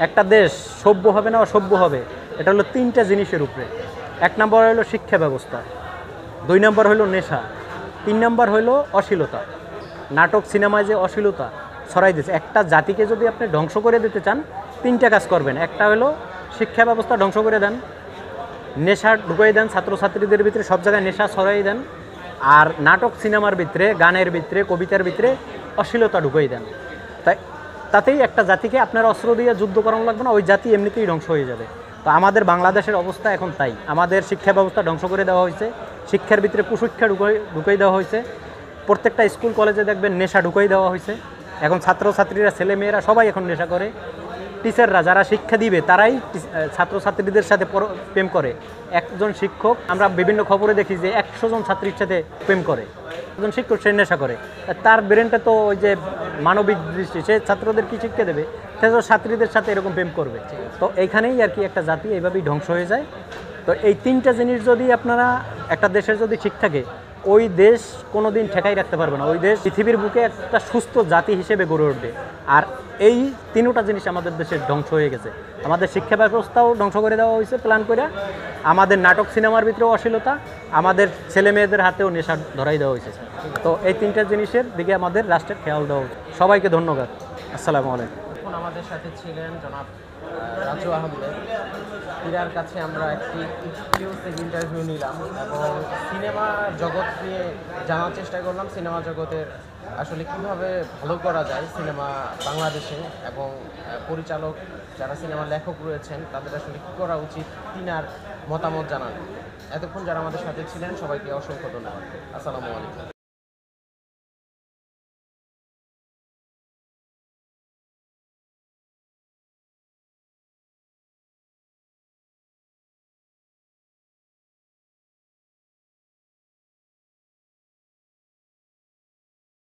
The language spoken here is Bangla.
একটা দেশ সভ্য হবে না অসভ্য হবে, এটা হলো তিনটা জিনিসের উপরে। এক নম্বর হলো শিক্ষা ব্যবস্থা, দুই নম্বর হলো নেশা, তিন নম্বর হলো অশ্লীলতা। নাটক সিনেমায় যে অশ্লীলতা ছড়াই দিচ্ছে, একটা জাতিকে যদি আপনি ধ্বংস করে দিতে চান তিনটা কাজ করবেন। একটা হলো শিক্ষা ব্যবস্থা ধ্বংস করে দেন, নেশা ঢুকাই দেন ছাত্রছাত্রীদের ভিতরে, সব জায়গায় নেশা ছড়াই দেন, আর নাটক সিনেমার ভিতরে, গানের ভিতরে, কবিতার ভিতরে অশ্লীলতা ঢুকাই দেন। তাই তাতেই একটা জাতিকে আপনার অস্ত্র দিয়ে যুদ্ধ করানো লাগবে না, ওই জাতি এমনিতেই ধ্বংস হয়ে যাবে। তো আমাদের বাংলাদেশের অবস্থা এখন তাই, আমাদের শিক্ষা ব্যবস্থা ধ্বংস করে দেওয়া হয়েছে, শিক্ষার ভিতরে কুশিক্ষা ঢুকাই দেওয়া হয়েছে, প্রত্যেকটা স্কুল কলেজে দেখবেন নেশা ঢুকাই দেওয়া হয়েছে। এখন ছাত্রছাত্রীরা, ছেলেমেয়েরা সবাই এখন নেশা করে। টিচাররা যারা শিক্ষা দিবে তারাই ছাত্রছাত্রীদের সাথে প্রেম করে। একজন শিক্ষক, আমরা বিভিন্ন খবরে দেখি যে 100 জন ছাত্রীর সাথে প্রেম করে, একজন শিক্ষক সে নেশা করে। তার ব্রেনটা তো ওই যে মানবিক দৃষ্টি, সে ছাত্রদের কি শিক্ষা দেবে, সে তো ছাত্রীদের সাথে এরকম প্রেম করবে। তো এইখানেই আর কি একটা জাতি এইভাবেই ধ্বংস হয়ে যায়। তো এই তিনটা জিনিস যদি আপনারা, একটা দেশের যদি ঠিক থাকে, ওই দেশ কোনো দিন ঠেকাই রাখতে পারবে না, ওই দেশ পৃথিবীর বুকে একটা সুস্থ জাতি হিসেবে গড়ে উঠবে। আর এই তিনটা জিনিস আমাদের দেশের ধ্বংস হয়ে গেছে। আমাদের শিক্ষা ব্যবস্থাও ধ্বংস করে দেওয়া হয়েছে প্ল্যান করে, আমাদের নাটক সিনেমার ভিতরেও অশ্লীলতা, আমাদের ছেলে মেয়েদের হাতেও নেশা ধরাই দেওয়া হয়েছে। তো এই তিনটা জিনিসের দিকে আমাদের রাষ্ট্রের খেয়াল দেওয়া উচিত। সবাইকে ধন্যবাদ। আসসালামু আলাইকুম। এখন আমাদের সাথে ছিলেন জনাব রাজু আহমেদ। ইরার কাছে আমরা একটি এক্সক্লুসিভ ইন্টারভিউ নিলাম এবং সিনেমা জগৎ নিয়ে জানার চেষ্টা করলাম, সিনেমা জগতের আসলে কিভাবে ভালো করা যায় সিনেমা বাংলাদেশে, এবং পরিচালক যারা সিনেমার লেখক রয়েছেন তাদের আসলে কী করা উচিত তিনার মতামত জানান। এতক্ষণ যারা আমাদের সাথে ছিলেন সবাইকে অসংখ্য ধন্যবাদ। আসসালামু আলাইকুম।